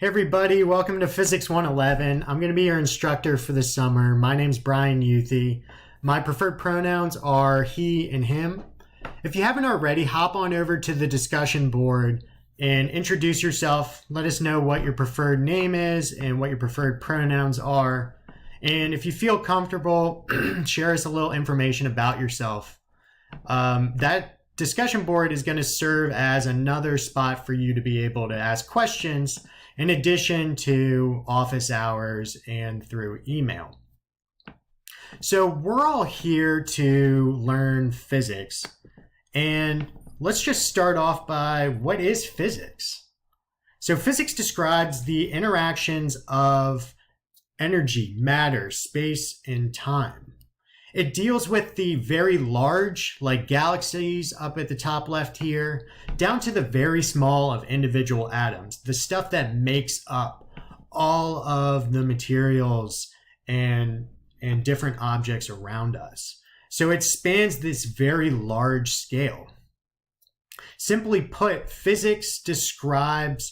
Hey everybody, welcome to Physics 111. I'm going to be your instructor for the summer. My name's Brian Youthy. My preferred pronouns are he and him. If you haven't already, hop on over to the discussion board and introduce yourself. Let us know what your preferred name is and what your preferred pronouns are. And if you feel comfortable, share us a little information about yourself. That discussion board is going to serve as another spot for you to be able to ask questions in addition to office hours and through email. So we're all here to learn physics, and let's just start off by what is physics? So physics describes the interactions of energy, matter, space, and time. It deals with the very large, like galaxies up at the top left here, down to the very small of individual atoms, the stuff that makes up all of the materials and different objects around us. So it spans this very large scale. Simply put, physics describes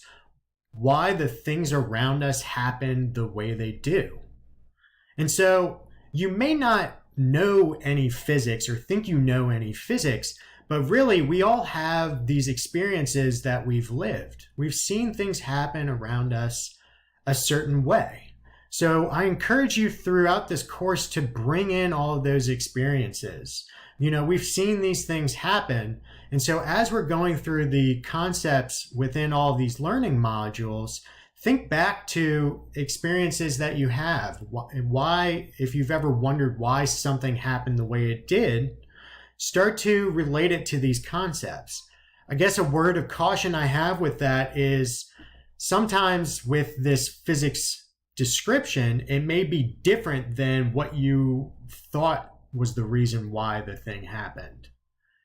why the things around us happen the way they do. And so you may not know any physics or think you know any physics, but really we all have these experiences that we've lived. We've seen things happen around us a certain way. So I encourage you throughout this course to bring in all of those experiences. You know, we've seen these things happen. And so as we're going through the concepts within all of these learning modules, think back to experiences that you have. Why, if you've ever wondered why something happened the way it did, start to relate it to these concepts. I guess a word of caution I have with that is sometimes with this physics description, it may be different than what you thought was the reason why the thing happened.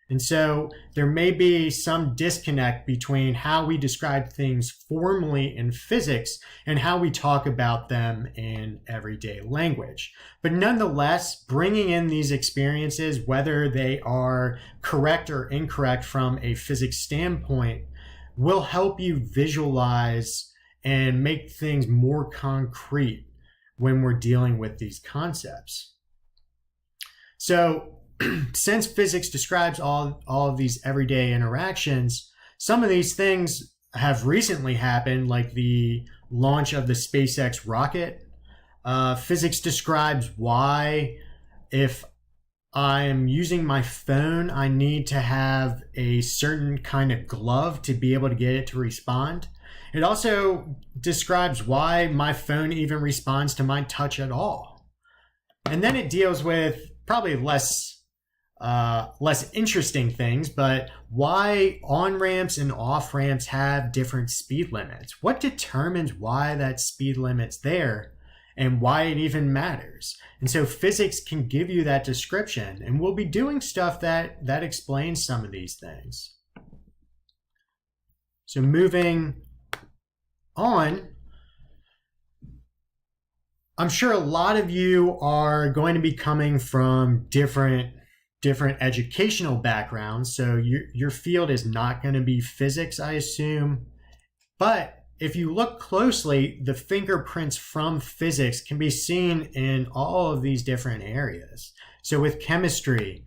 And so there may be some disconnect between how we describe things formally in physics and how we talk about them in everyday language. But nonetheless, bringing in these experiences, whether they are correct or incorrect from a physics standpoint, will help you visualize and make things more concrete when we're dealing with these concepts. So since physics describes all of these everyday interactions, some of these things have recently happened, like the launch of the SpaceX rocket. Physics describes why if I'm using my phone, I need to have a certain kind of glove to be able to get it to respond. It also describes why my phone even responds to my touch at all. And then it deals with probably less interesting things, but why on-ramps and off-ramps have different speed limits. What determines why that speed limit's there and why it even matters? And so physics can give you that description, and we'll be doing stuff that explains some of these things. So moving on, I'm sure a lot of you are going to be coming from different educational backgrounds, so your field is not going to be physics, I assume. But if you look closely, the fingerprints from physics can be seen in all of these different areas. So with chemistry,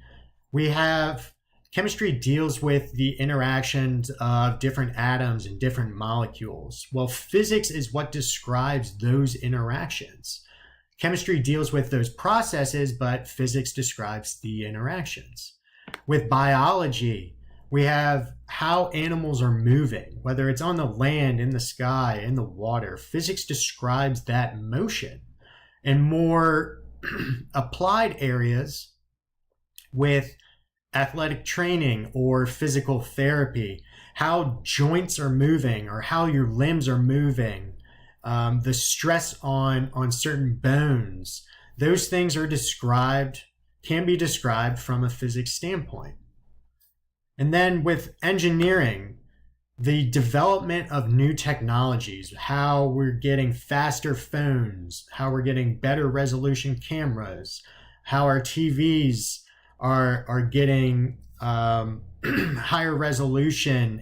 chemistry deals with the interactions of different atoms and different molecules. Well, physics is what describes those interactions. Chemistry deals with those processes, but physics describes the interactions. With biology, we have how animals are moving, whether it's on the land, in the sky, in the water. Physics describes that motion. In more applied areas, with athletic training or physical therapy, how joints are moving or how your limbs are moving, the stress on certain bones, those things can be described from a physics standpoint. And then with engineering, the development of new technologies, how we're getting faster phones, how we're getting better resolution cameras, how our TVs are getting higher resolution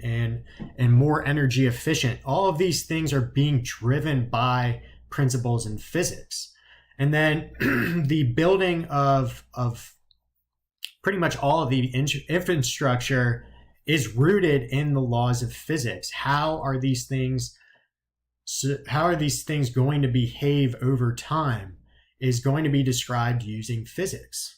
and more energy efficient. All of these things are being driven by principles in physics. And then the building of pretty much all of the infrastructure is rooted in the laws of physics. How are these things going to behave over time is going to be described using physics.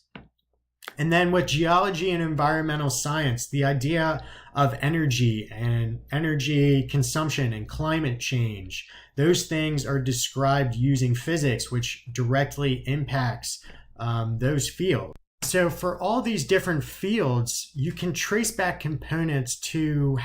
And then with geology and environmental science, the idea of energy and energy consumption and climate change, those things are described using physics, which directly impacts those fields. So for all these different fields, you can trace back components to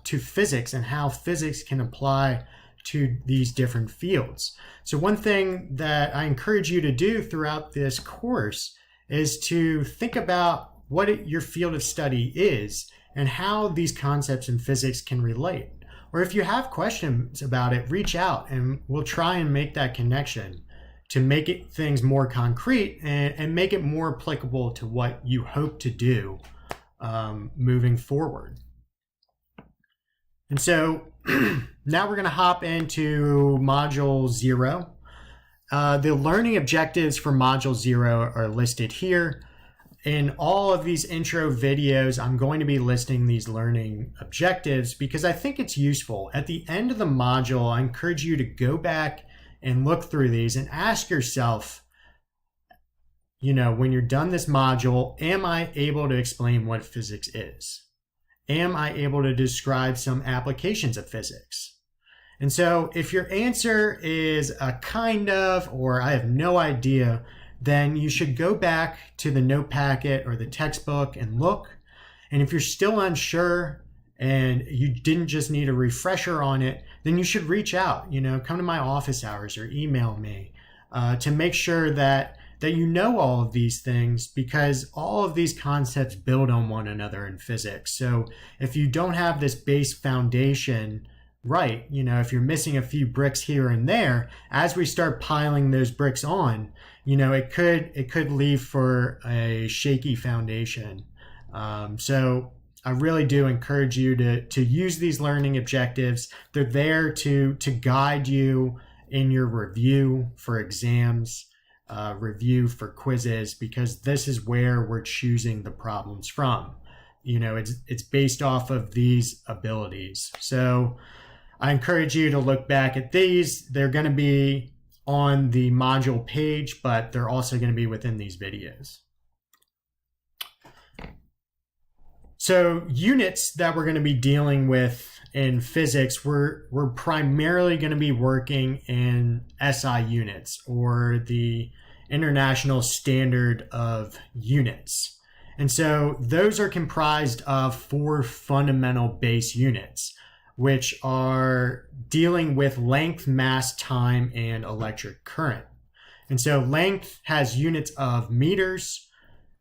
physics and how physics can apply to these different fields. So one thing that I encourage you to do throughout this course is to think about what your field of study is and how these concepts in physics can relate. Or if you have questions about it, reach out and we'll try and make that connection to make things more concrete and make it more applicable to what you hope to do moving forward. And so now we're going to hop into Module 0. The learning objectives for Module 0 are listed here. In all of these intro videos, I'm going to be listing these learning objectives because I think it's useful. At the end of the module, I encourage you to go back and look through these and ask yourself, when you're done this module, am I able to explain what physics is? Am I able to describe some applications of physics? And so if your answer is a kind of, or I have no idea, then you should go back to the note packet or the textbook and look. And if you're still unsure and you didn't just need a refresher on it, then you should reach out, come to my office hours or email me to make sure that you know all of these things, because all of these concepts build on one another in physics. So if you don't have this base foundation right, if you're missing a few bricks here and there, as we start piling those bricks on, it could leave for a shaky foundation. So I really do encourage you to use these learning objectives. They're there to guide you in your review for exams, review for quizzes, because this is where we're choosing the problems from. It's based off of these abilities. So I encourage you to look back at these. They're going to be on the module page, but they're also going to be within these videos. So units that we're going to be dealing with in physics, we're primarily going to be working in SI units, or the International Standard of Units. And so those are comprised of 4 fundamental base units, which are dealing with length, mass, time, and electric current. And so length has units of meters,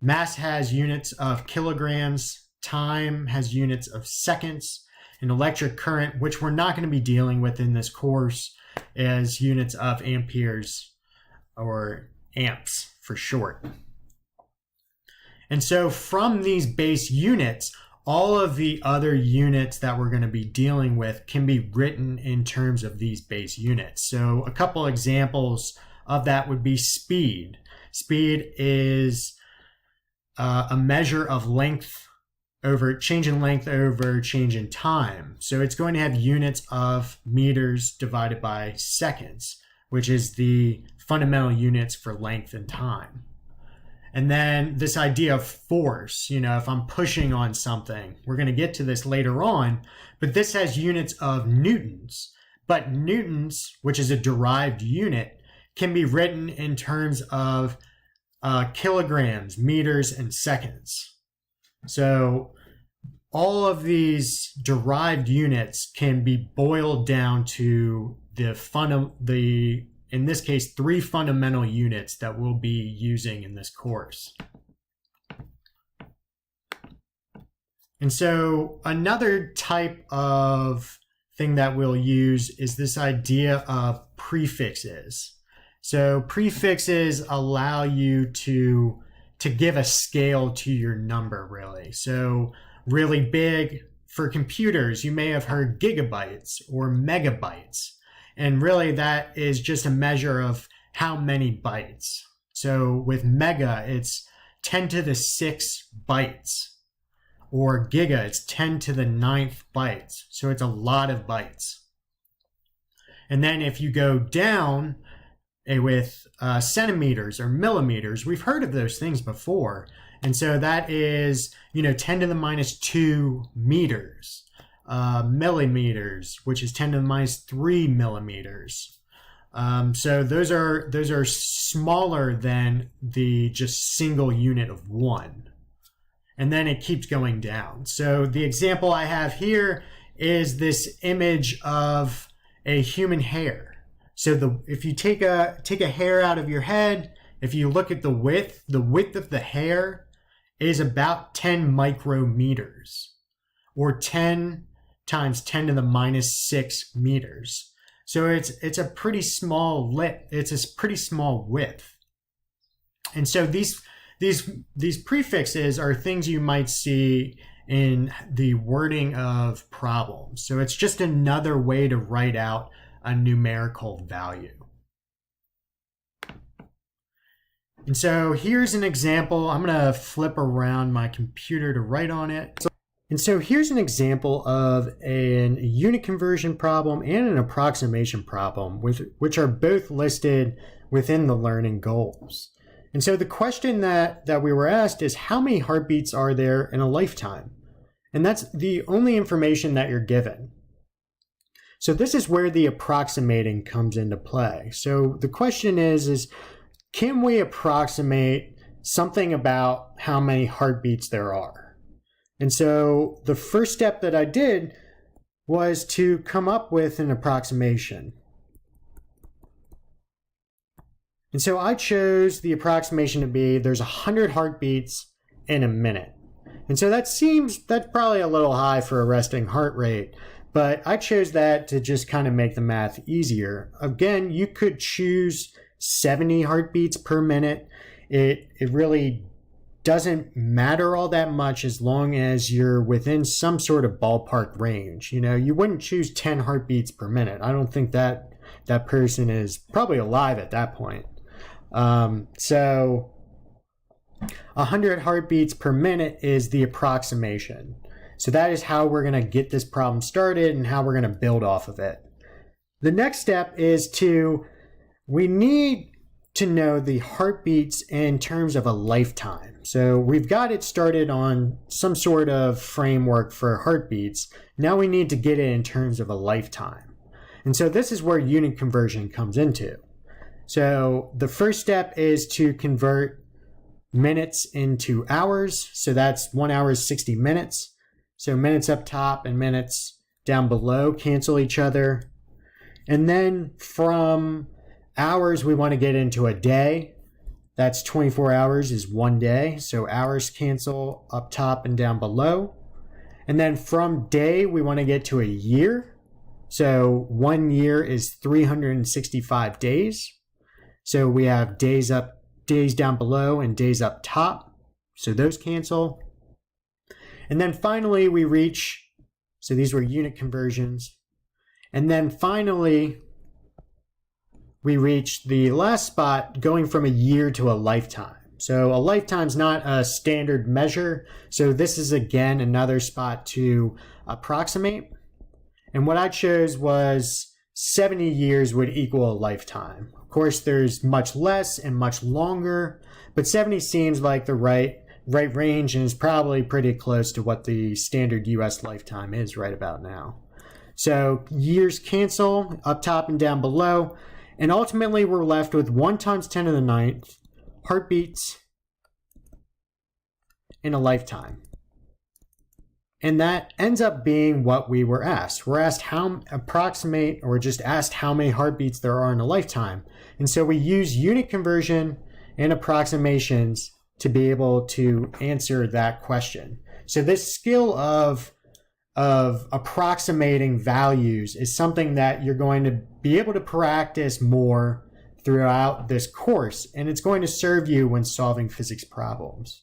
mass has units of kilograms, time has units of seconds, and electric current, which we're not going to be dealing with in this course, is units of amperes, or amps for short. And so from these base units, all of the other units that we're going to be dealing with can be written in terms of these base units. So a couple examples of that would be speed. Speed is a measure of length over change in length over change in time. So it's going to have units of meters divided by seconds, which is the fundamental units for length and time. And then this idea of force, if I'm pushing on something, we're going to get to this later on, but this has units of newtons. But newtons, which is a derived unit, can be written in terms of kilograms, meters, and seconds. So all of these derived units can be boiled down to in this case, 3 fundamental units that we'll be using in this course. And so another type of thing that we'll use is this idea of prefixes. So prefixes allow you to to give a scale to your number, really. So really big for computers, you may have heard gigabytes or megabytes. And really that is just a measure of how many bytes. So with mega, it's 10 to the 6 bytes. Or giga, it's 10 to the 9th bytes. So it's a lot of bytes. And then if you go down with centimeters or millimeters, we've heard of those things before. And so that is, 10 to the minus 2 meters, millimeters, which is 10 to the minus 3 millimeters. So those are smaller than the just single unit of 1. And then it keeps going down. So the example I have here is this image of a human hair. So if you take a hair out of your head, if you look at the width of the hair is about 10 micrometers, or 10 times 10 to the minus 6 meters. So it's a pretty small width. And so these prefixes are things you might see in the wording of problems. So it's just another way to write out a numerical value. And so here's an example. I'm going to flip around my computer to write on it. And so here's an example of a unit conversion problem and an approximation problem, which are both listed within the learning goals. And so the question that we were asked is, how many heartbeats are there in a lifetime? And that's the only information that you're given. So this is where the approximating comes into play. So the question is can we approximate something about how many heartbeats there are? And so the first step that I did was to come up with an approximation. And so I chose the approximation to be there's 100 heartbeats in a minute. And so that's probably a little high for a resting heart rate, but I chose that to just kind of make the math easier. Again, you could choose 70 heartbeats per minute. It really doesn't matter all that much as long as you're within some sort of ballpark range. You wouldn't choose 10 heartbeats per minute. I don't think that person is probably alive at that point. So 100 heartbeats per minute is the approximation. So that is how we're going to get this problem started and how we're going to build off of it. The next step is we need to know the heartbeats in terms of a lifetime. So we've got it started on some sort of framework for heartbeats. Now we need to get it in terms of a lifetime. And so this is where unit conversion comes into. So the first step is to convert minutes into hours. So that's 1 hour is 60 minutes. So minutes up top and minutes down below cancel each other. And then from hours, we want to get into a day. That's 24 hours is 1 day. So hours cancel up top and down below. And then from day, we want to get to a year. So 1 year is 365 days. So we have days down below and days up top. So those cancel. And then finally we reach, so these were unit conversions. And then finally we reach the last spot going from a year to a lifetime. So a lifetime is not a standard measure. So this is again another spot to approximate. And what I chose was 70 years would equal a lifetime. Of course, there's much less and much longer, but 70 seems like the right range and is probably pretty close to what the standard US lifetime is right about now. So years cancel up top and down below, and ultimately we're left with 1 times 10 to the 9th heartbeats in a lifetime. And that ends up being what we were asked. We're asked how many heartbeats there are in a lifetime. And so we use unit conversion and approximations to be able to answer that question. So this skill of approximating values is something that you're going to be able to practice more throughout this course, and it's going to serve you when solving physics problems.